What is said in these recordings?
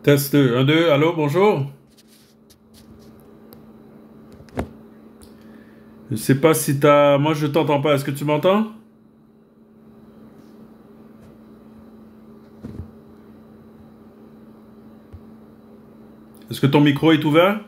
Test 2, 1, 2, allô, bonjour. Je sais pas si t'as... Moi, je t'entends pas. Est-ce que tu m'entends? Est-ce que ton micro est ouvert?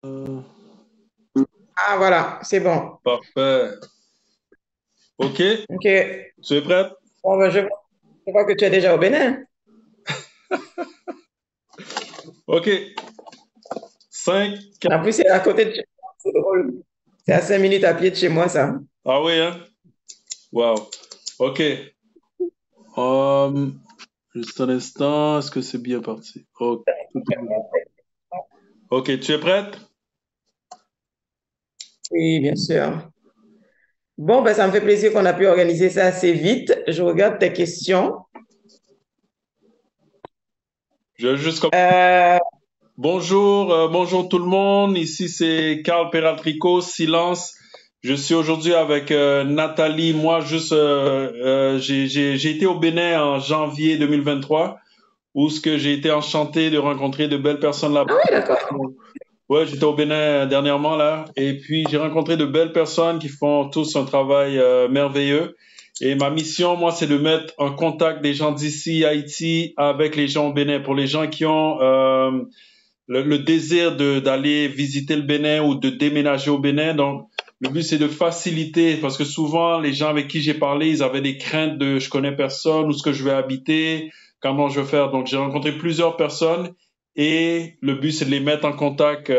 Euh, Ah, voilà, c'est bon. Parfait. OK, OK. tu es prête? Bon, ben, je vois que tu es déjà au Bénin. OK. 5, 4... En plus, c'est à côté de chez moi. C'est drôle. C'est à 5 minutes à pied de chez moi, ça. Ah oui, hein? Wow. OK. Um, Juste un instant. Est-ce que c'est bien parti? OK. Tout est bien. OK, tu es prête? Oui, bien sûr. Bon, ben, ça me fait plaisir qu'on a pu organiser ça assez vite. Je regarde tes questions. Je vais juste... Euh, Bonjour, bonjour tout le monde. Ici c'est Carl Peratrico, Silence. Je suis aujourd'hui avec Nathalie. Moi, j'ai été au Bénin en janvier 2023, où ce que j'ai été enchanté de rencontrer de belles personnes ah là-bas. oui, d'accord. Ouais, j'étais au Bénin dernièrement là, et puis j'ai rencontré de belles personnes qui font tous un travail merveilleux. Et ma mission, moi, c'est de mettre en contact des gens d'ici, Haïti, avec les gens au Bénin, pour les gens qui ont le désir d'aller visiter le Bénin ou de déménager au Bénin. Donc, le but, c'est de faciliter, parce que souvent, les gens avec qui j'ai parlé, ils avaient des craintes de je connais personne, où est-ce que je vais habiter, comment je vais faire. Donc, j'ai rencontré plusieurs personnes et le but, c'est de les mettre en contact.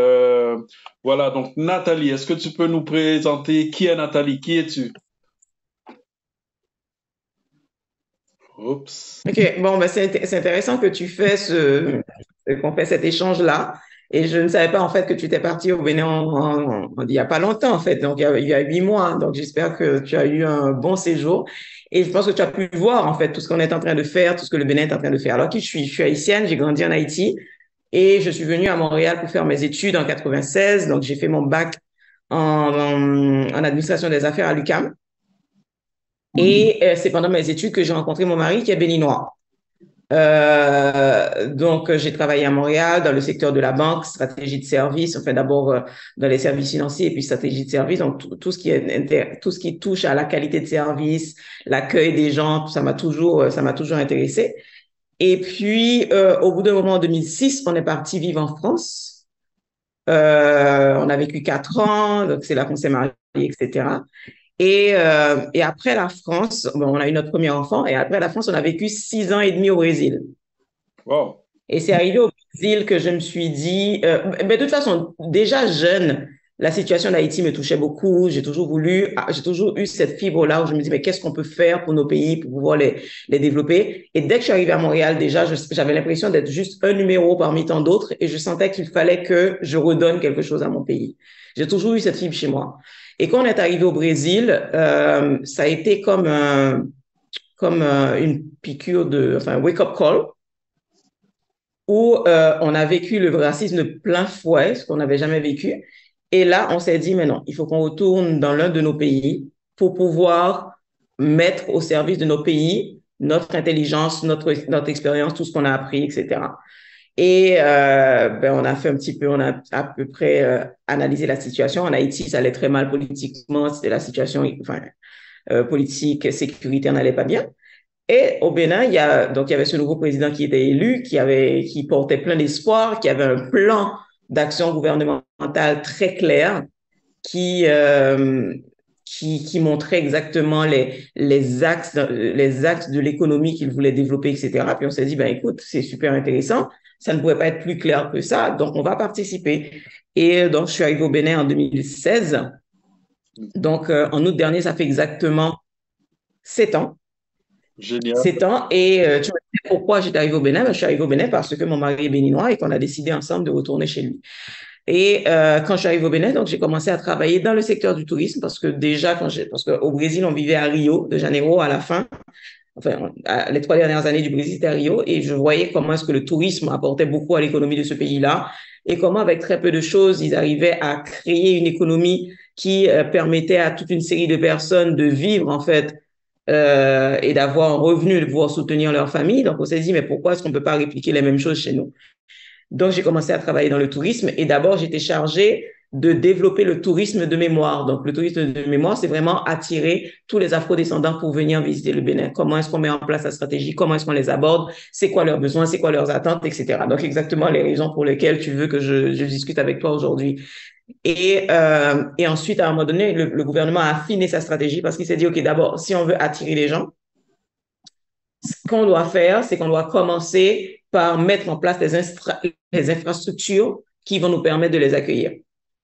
Voilà, donc Nathalie, est-ce que tu peux nous présenter qui est Nathalie? Qui es-tu? Oups. OK. Bon, ben, c'est intéressant que tu fais qu'on fait cet échange-là. Et je ne savais pas, en fait, que tu étais parti au Bénin il n'y a pas longtemps, en fait. Donc, il y a 8 mois. Donc, j'espère que tu as eu un bon séjour. Et je pense que tu as pu voir, en fait, tout ce qu'on est en train de faire, tout ce que le Bénin est en train de faire. Alors, qui je suis? Je suis haïtienne, j'ai grandi en Haïti. Et je suis venue à Montréal pour faire mes études en 96. Donc, j'ai fait mon bac en administration des affaires à l'UQAM. Et c'est pendant mes études que j'ai rencontré mon mari qui est béninois. Donc, j'ai travaillé à Montréal dans le secteur de la banque, stratégie de service, enfin d'abord dans les services financiers et puis stratégie de service, donc tout ce qui tout ce qui touche à la qualité de service, l'accueil des gens, ça m'a toujours intéressé. Et puis, au bout d'un moment, en 2006, on est parti vivre en France. On a vécu 4 ans, donc c'est là qu'on s'est mariés, etc. Et après la France, bon, on a eu notre premier enfant, et après la France, on a vécu 6 ans et demi au Brésil. Wow. Et c'est arrivé au Brésil que je me suis dit, mais de toute façon, déjà jeune, la situation d'Haïti me touchait beaucoup. J'ai toujours eu cette fibre-là où je me dis, mais qu'est-ce qu'on peut faire pour nos pays pour pouvoir les développer? Et dès que je suis arrivée à Montréal, déjà, j'avais l'impression d'être juste un numéro parmi tant d'autres et je sentais qu'il fallait que je redonne quelque chose à mon pays. J'ai toujours eu cette fibre chez moi. Et quand on est arrivé au Brésil, ça a été comme une piqûre enfin, un wake-up call où on a vécu le racisme de plein fouet, ce qu'on n'avait jamais vécu. Et là, on s'est dit, mais non, il faut qu'on retourne dans l'un de nos pays pour pouvoir mettre au service de nos pays notre intelligence, notre expérience, tout ce qu'on a appris, etc. Et ben, on a fait un petit peu, on a à peu près analysé la situation. En Haïti, ça allait très mal politiquement, c'était la situation, enfin, politique, sécuritaire n'allait pas bien. Et au Bénin, il y avait ce nouveau président qui était élu, qui portait plein d'espoir, qui avait un plan d'action gouvernementale très clair, qui, euh, qui montrait exactement les axes de l'économie qu'il voulait développer, etc. Puis on s'est dit, ben écoute, c'est super intéressant, ça ne pourrait pas être plus clair que ça, donc on va participer. Et donc, je suis arrivée au Bénin en 2016. Donc, en août dernier, ça fait exactement 7 ans. Génial. 7 ans. Et tu me dis pourquoi j'étais arrivée au Bénin? Ben, je suis arrivée au Bénin parce que mon mari est béninois et qu'on a décidé ensemble de retourner chez lui. Et quand je suis arrivée au Bénin, donc j'ai commencé à travailler dans le secteur du tourisme parce que déjà, parce qu'au Brésil, on vivait à Rio de Janeiro à la fin. enfin, les 3 dernières années du Brésil, c'était à Rio, et je voyais comment est-ce que le tourisme apportait beaucoup à l'économie de ce pays-là, et comment avec très peu de choses, ils arrivaient à créer une économie qui permettait à toute une série de personnes de vivre, en fait, et d'avoir un revenu, de pouvoir soutenir leur famille. Donc, on s'est dit, mais pourquoi est-ce qu'on ne peut pas répliquer les mêmes choses chez nous? Donc, j'ai commencé à travailler dans le tourisme et d'abord, j'étais chargée de développer le tourisme de mémoire. Donc, le tourisme de mémoire, c'est vraiment attirer tous les Afro-descendants pour venir visiter le Bénin. Comment est-ce qu'on met en place la stratégie? Comment est-ce qu'on les aborde? C'est quoi leurs besoins? C'est quoi leurs attentes, etc. Donc, exactement les raisons pour lesquelles tu veux que je discute avec toi aujourd'hui. Et ensuite, à un moment donné, le gouvernement a affiné sa stratégie parce qu'il s'est dit, OK, d'abord, si on veut attirer les gens, ce qu'on doit faire, c'est qu'on doit commencer par mettre en place les infrastructures qui vont nous permettre de les accueillir.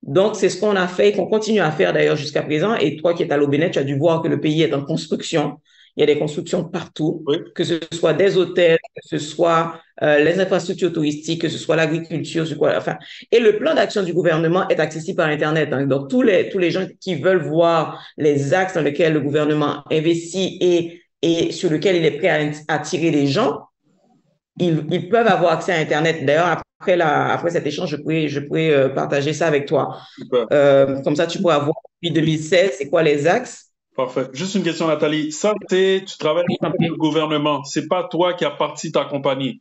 Donc, c'est ce qu'on a fait et qu'on continue à faire d'ailleurs jusqu'à présent. Et toi qui es à l'Aubénet, tu as dû voir que le pays est en construction. Il y a des constructions partout, Oui, que ce soit des hôtels, que ce soit les infrastructures touristiques, que ce soit l'agriculture, enfin. Et le plan d'action du gouvernement est accessible par Internet, hein. Donc, tous les gens qui veulent voir les axes dans lesquels le gouvernement investit et sur lequel il est prêt à attirer les gens, ils peuvent avoir accès à Internet. D'ailleurs, après cet échange, je pourrais partager ça avec toi. super. Comme ça, tu pourras voir depuis 2016, c'est quoi les axes. Parfait. Juste une question, Nathalie. Ça, tu travailles pour le gouvernement. C'est pas toi qui as parti ta compagnie.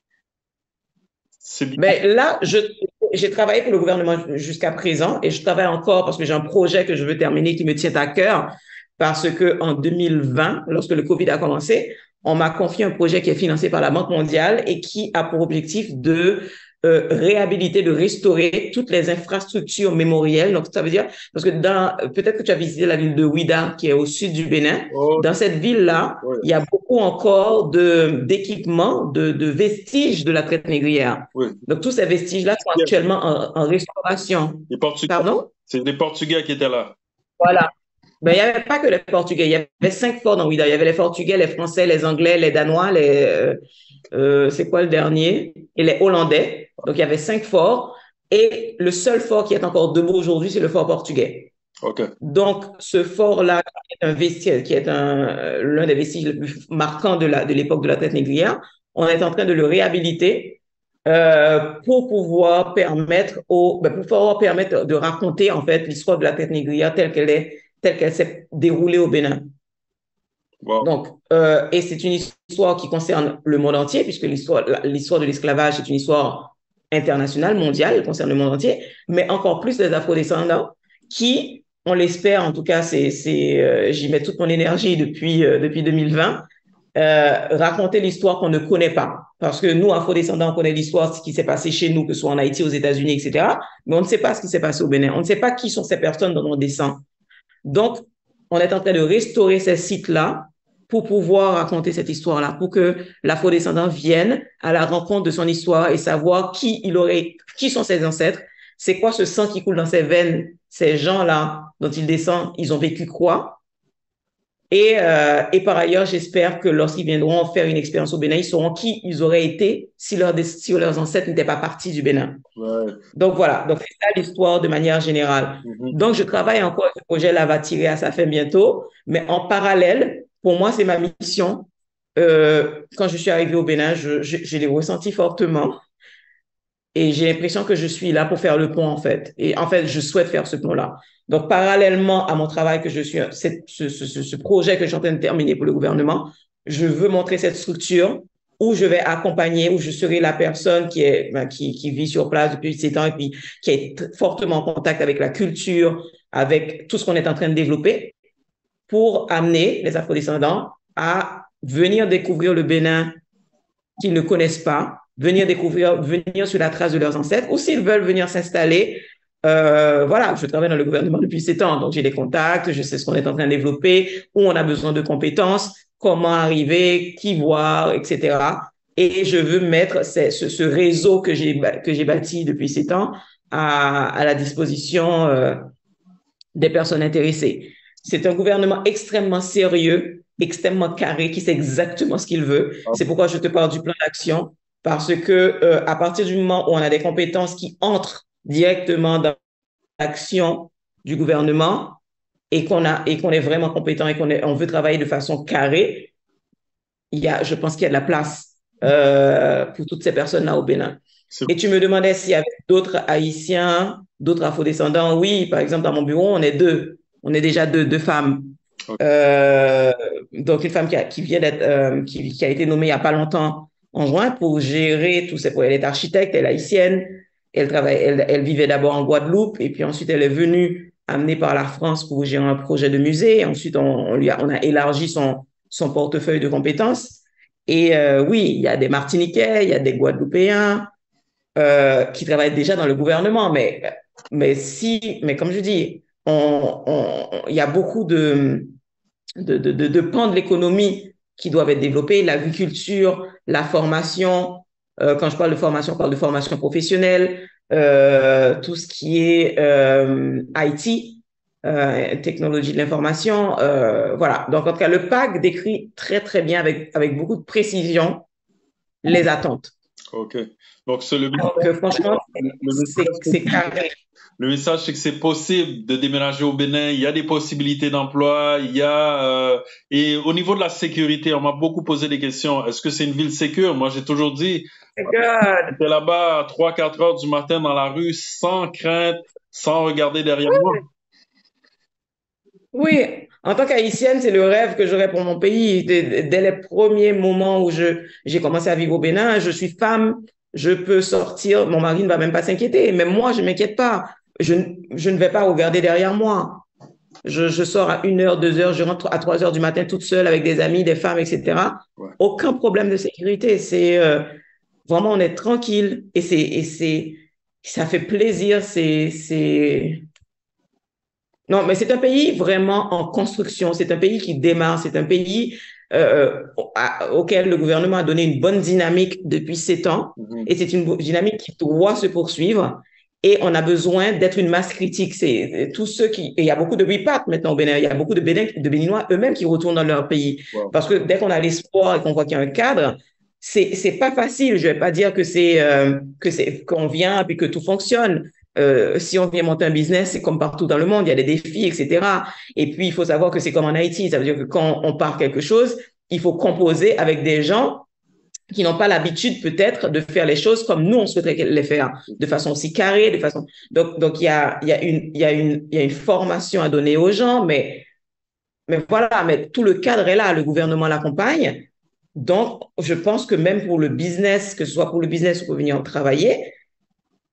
C'est bien. Mais là, j'ai travaillé pour le gouvernement jusqu'à présent et je travaille encore parce que j'ai un projet que je veux terminer qui me tient à cœur parce que en 2020, lorsque le Covid a commencé, on m'a confié un projet qui est financé par la Banque mondiale et qui a pour objectif de réhabiliter, de restaurer toutes les infrastructures mémorielles. Donc, ça veut dire, parce que peut-être que tu as visité la ville de Ouidah, qui est au sud du Bénin. Oh, Dans cette ville-là, oui, il y a beaucoup encore d'équipements, de vestiges de la traite négrière. oui. Donc, tous ces vestiges-là sont Bien. actuellement en restauration. Les Portugais. Pardon? C'est des Portugais qui étaient là. Voilà. Ben, il n'y avait pas que les Portugais. Il y avait 5 forts dans Ouidah. Il y avait les Portugais, les Français, les Anglais, les Danois, c'est quoi le dernier? Et les Hollandais. Donc, il y avait 5 forts. Et le seul fort qui est encore debout aujourd'hui, c'est le fort portugais. OK. Donc, ce fort-là, qui est un vestige, qui est l'un des vestiges les plus marquants de l'époque de la traite négrière, on est en train de le réhabiliter pour pouvoir permettre de raconter en fait l'histoire de la traite négrière telle qu'elle s'est déroulée au Bénin. Wow. Donc, et c'est une histoire qui concerne le monde entier, puisque l'histoire de l'esclavage est une histoire internationale, mondiale, elle concerne le monde entier, mais encore plus les afrodescendants qui, on l'espère, en tout cas, j'y mets toute mon énergie depuis 2020, raconter l'histoire qu'on ne connaît pas. Parce que nous, afrodescendants, on connaît l'histoire, ce qui s'est passé chez nous, que ce soit en Haïti, aux États-Unis, etc. Mais on ne sait pas ce qui s'est passé au Bénin. On ne sait pas qui sont ces personnes dont on descend. Donc, on est en train de restaurer ces sites-là pour pouvoir raconter cette histoire-là, pour que l'afrodescendant vienne à la rencontre de son histoire et savoir qui sont ses ancêtres, c'est quoi ce sang qui coule dans ses veines, ces gens-là dont il descend, ils ont vécu quoi. Et par ailleurs, j'espère que lorsqu'ils viendront faire une expérience au Bénin, ils sauront qui ils auraient été si leurs ancêtres n'étaient pas partis du Bénin. Ouais. Donc voilà, donc c'est ça l'histoire de manière générale. Mhm. Donc je travaille encore, ce projet-là va tirer à sa fin bientôt, mais en parallèle, pour moi, c'est ma mission. Quand je suis arrivée au Bénin, je l'ai ressenti fortement et j'ai l'impression que je suis là pour faire le pont en fait. Et en fait, je souhaite faire ce pont-là. Donc parallèlement à mon travail ce projet que je suis en train de terminer pour le gouvernement, je veux montrer cette structure où je vais accompagner, où je serai la personne qui vit sur place depuis 7 ans et puis qui est fortement en contact avec la culture, avec tout ce qu'on est en train de développer pour amener les afrodescendants à venir découvrir le Bénin qu'ils ne connaissent pas, venir sur la trace de leurs ancêtres, ou s'ils veulent venir s'installer. Voilà, je travaille dans le gouvernement depuis 7 ans, donc j'ai des contacts, je sais ce qu'on est en train de développer, où on a besoin de compétences, comment arriver, qui voir, etc. Et je veux mettre ce réseau que j'ai bâti depuis 7 ans à la disposition des personnes intéressées. C'est un gouvernement extrêmement sérieux, extrêmement carré, qui sait exactement ce qu'il veut. Ah, C'est pourquoi je te parle du plan d'action, parce que à partir du moment où on a des compétences qui entrent directement dans l'action du gouvernement et qu'on est vraiment compétent et on veut travailler de façon carrée, je pense qu'il y a de la place pour toutes ces personnes-là au Bénin. C'est Et tu me demandais s'il y avait d'autres Haïtiens, d'autres Afro-descendants. Oui, par exemple, dans mon bureau, on est deux. On est déjà deux femmes. ok. Euh, donc, une femme qui vient qui a été nommée il n'y a pas longtemps en juin pour gérer tous ces projets. Elle est architecte, elle est haïtienne. Elle vivait d'abord en Guadeloupe et puis ensuite elle est venue amenée par la France pour gérer un projet de musée. Ensuite, on a élargi son portefeuille de compétences. Et oui, il y a des Martiniquais, il y a des Guadeloupéens qui travaillent déjà dans le gouvernement. Mais comme je dis, il y a beaucoup de pans de l'économie qui doivent être développés, l'agriculture, la formation. Quand je parle de formation, je parle de formation professionnelle, tout ce qui est IT, technologie de l'information. Voilà. Donc, en tout cas, le PAC décrit très, très bien avec beaucoup de précision les attentes. Ok. Donc, c'est Donc, franchement, le message, c'est carré. le message, c'est que c'est possible de déménager au Bénin. Il y a des possibilités d'emploi. Il y a et au niveau de la sécurité, on m'a beaucoup posé des questions. Est-ce que c'est une ville sécure? Moi, j'ai toujours dit, Good. j'étais là-bas à 3-4 heures du matin dans la rue, sans crainte, sans regarder derrière moi. Oui, en tant qu'Haïtienne, c'est le rêve que j'aurais pour mon pays. Dès les premiers moments où j'ai commencé à vivre au Bénin, je suis femme, je peux sortir, mon mari ne va même pas s'inquiéter. Même moi, je ne m'inquiète pas. Je ne vais pas regarder derrière moi. Je sors à 1 heure, 2 heures, je rentre à 3 heures du matin toute seule avec des amis, des femmes, etc. Ouais. Aucun problème de sécurité. C'est vraiment, on est tranquille ça fait plaisir. Non, mais c'est un pays vraiment en construction. C'est un pays qui démarre. C'est un pays auquel le gouvernement a donné une bonne dynamique depuis 7 ans. Mhm. Et c'est une dynamique qui doit se poursuivre. Et on a besoin d'être une masse critique. C'est tous ceux qui. Et il y a beaucoup de repat maintenant au Bénin. Il y a beaucoup de Béninois eux-mêmes qui retournent dans leur pays. Wow. Parce que dès qu'on a l'espoir et qu'on voit qu'il y a un cadre, c'est pas facile. Je vais pas dire qu'on vient et que tout fonctionne. Si on vient monter un business, c'est comme partout dans le monde, il y a des défis, etc. Et puis, il faut savoir que c'est comme en Haïti. Ça veut dire que quand on part quelque chose, il faut composer avec des gens qui n'ont pas l'habitude peut-être de faire les choses comme nous, on souhaiterait les faire, de façon aussi carrée, de façon... Donc il y a une formation à donner aux gens, mais voilà, mais tout le cadre est là, le gouvernement l'accompagne. Donc, je pense que même pour le business, que ce soit pour le business ou pour venir travailler,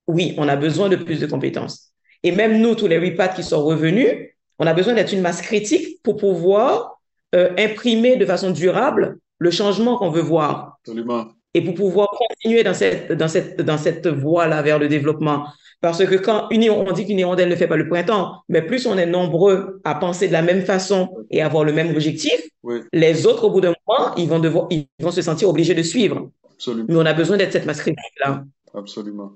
oui, on a besoin de plus de compétences. Et même nous, tous les repats qui sont revenus, on a besoin d'être une masse critique pour pouvoir imprimer de façon durable le changement qu'on veut voir Absolument. et pour pouvoir continuer dans cette voie-là vers le développement. Parce que quand on dit qu'une hirondelle ne fait pas le printemps, mais plus on est nombreux à penser de la même façon et avoir le même objectif, Oui, les autres, au bout d'un moment, ils vont se sentir obligés de suivre. absolument. Mais on a besoin d'être cette masse critique-là. Absolument.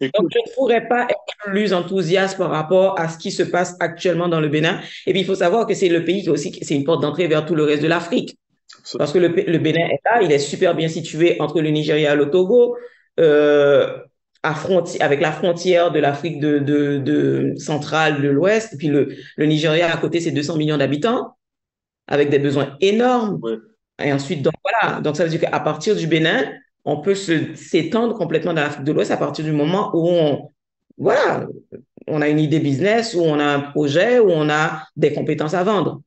Donc, Écoute, je ne pourrais pas être plus enthousiaste par rapport à ce qui se passe actuellement dans le Bénin. Et puis, il faut savoir que c'est le pays qui aussi, c'est une porte d'entrée vers tout le reste de l'Afrique. Parce que le Bénin est là, il est super bien situé entre le Nigeria et le Togo, avec la frontière de l'Afrique centrale, de l'Ouest. Et puis, le Nigeria, à côté, c'est 200 millions d'habitants, avec des besoins énormes. ouais, Et ensuite, donc voilà. Donc, ça veut dire qu'à partir du Bénin, on peut s'étendre complètement dans l'Afrique de l'Ouest à partir du moment où voilà, on a une idée business, où on a un projet, où on a des compétences à vendre.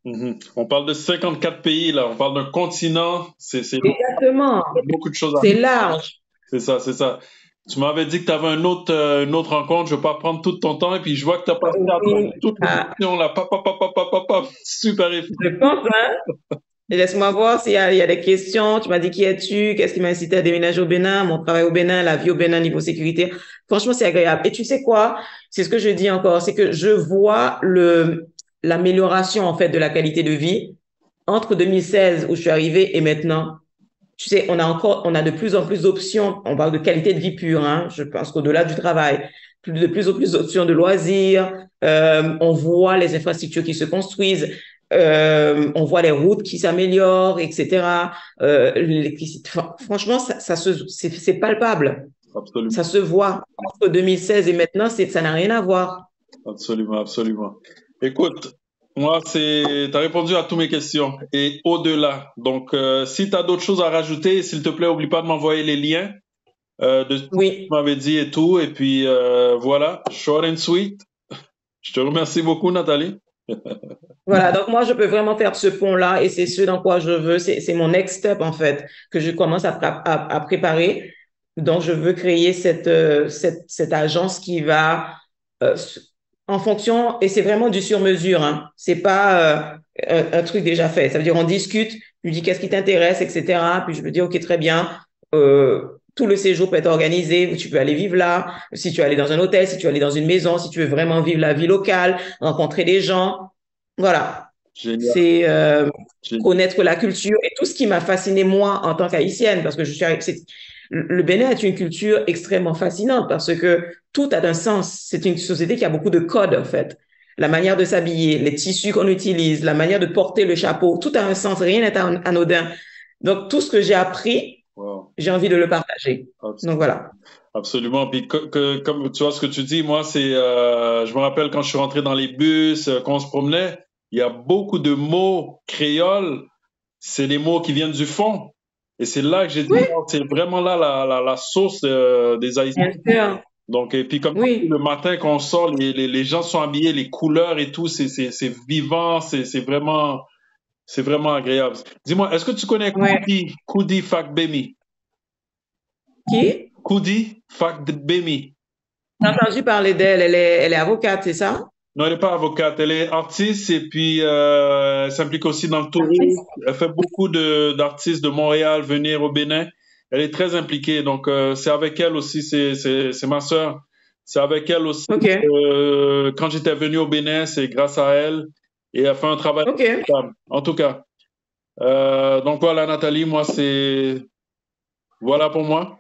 On parle de 54 pays, là. On parle d'un continent. Exactement. Il y a beaucoup de choses à C'est faire. large. C'est ça, c'est ça. Tu m'avais dit que tu avais une autre rencontre. Je ne vais pas prendre tout ton temps. Et puis, je vois que tu as passé à Oui. toutes les questions, là. Pap, pap, pap, pap, pap, pap, pap. Super efficace. Je pense, hein? Laisse-moi voir il y a des questions. Tu m'as dit qui es-tu? Qu'est-ce qui m'a incité à déménager au Bénin? Mon travail au Bénin, la vie au Bénin niveau sécurité. Franchement, c'est agréable. Et tu sais quoi? C'est ce que je dis encore. C'est que je vois l'amélioration, en fait, de la qualité de vie entre 2016 où je suis arrivée et maintenant. Tu sais, on a de plus en plus d'options. On parle de qualité de vie pure, hein. Je pense qu'au-delà du travail, de plus en plus d'options de loisirs. On voit les infrastructures qui se construisent. On voit les routes qui s'améliorent, etc. Franchement, c'est palpable. Absolument, Ça se voit. Entre 2016 et maintenant, ça n'a rien à voir. absolument, absolument. Écoute, Moi, t'as répondu à toutes mes questions et au-delà. Donc, si tu as d'autres choses à rajouter, s'il te plaît, oublie pas de m'envoyer les liens de ce que tu Oui. m'avais dit et tout. Et puis, voilà, short and sweet. Je te remercie beaucoup, Nathalie. Voilà, donc moi, je peux vraiment faire ce pont-là et c'est ce dans quoi je veux. C'est mon next step, en fait, que je commence à préparer. Donc, je veux créer cette agence qui va, euh, s- en fonction, et c'est vraiment du sur-mesure, hein. C'est pas un truc déjà fait. Ça veut dire, on discute, je lui dis qu'est-ce qui t'intéresse, etc. Puis je me dis, OK, très bien. Tout le séjour peut être organisé. Tu peux aller vivre là. Si tu veux aller dans un hôtel, si tu veux aller dans une maison, si tu veux vraiment vivre la vie locale, rencontrer des gens. Voilà, Génial. c'est Génial. connaître la culture et tout ce qui m'a fasciné moi en tant qu'haïtienne, parce que le Bénin est une culture extrêmement fascinante parce que tout a un sens. C'est une société qui a beaucoup de codes en fait. La manière de s'habiller, les tissus qu'on utilise, la manière de porter le chapeau, tout a un sens, rien n'est anodin. Donc tout ce que j'ai appris, Wow. j'ai envie de le partager. Donc voilà. Absolument. Puis comme tu vois ce que tu dis, moi je me rappelle quand je suis rentré dans les bus, quand on se promenait, il y a beaucoup de mots créoles. C'est des mots qui viennent du fond. Et c'est là que j'ai dit, Oui, wow, c'est vraiment là la source des Haïtiens. bien sûr. Donc, et puis comme le Oui. matin quand on sort, les gens sont habillés, les couleurs et tout, c'est vivant, c'est vraiment agréable. Dis-moi, est-ce que tu connais Ouais. Koudi Fakbemi? Qui? Koudi Fakbemi. J'ai entendu parler d'elle. Elle est avocate, c'est ça? Non, elle n'est pas avocate, elle est artiste et puis elle s'implique aussi dans le tourisme. Artiste. Elle fait beaucoup d'artistes de Montréal venir au Bénin. Elle est très impliquée, donc c'est avec elle aussi, c'est ma sœur. C'est avec elle aussi. OK. Quand j'étais venu au Bénin, c'est grâce à elle et elle fait un travail OK. remarquable. En tout cas, donc voilà Nathalie, moi c'est voilà pour moi.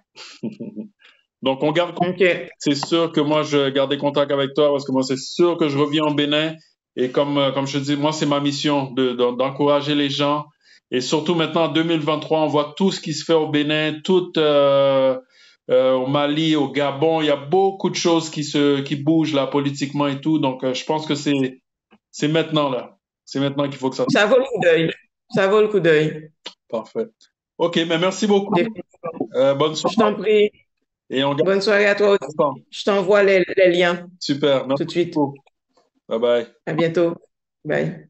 Donc, on garde contact. OK. C'est sûr que moi, je gardais contact avec toi parce que moi, c'est sûr que je reviens au Bénin. Et comme je te dis, moi, c'est ma mission d'encourager les gens. Et surtout maintenant, en 2023, on voit tout ce qui se fait au Bénin, tout au Mali, au Gabon. Il y a beaucoup de choses qui bougent là politiquement et tout. Donc, je pense que c'est maintenant là. C'est maintenant qu'il faut que ça. Ça vaut le coup d'œil. Ça vaut le coup d'œil. Parfait. OK, mais merci beaucoup. Définitivement. Bonne Je soirée t'en prie. et on garde Bonne soirée à toi ensemble. aussi. Je t'envoie les liens Super. tout Merci de suite. beaucoup. Bye bye. À bientôt. Bye.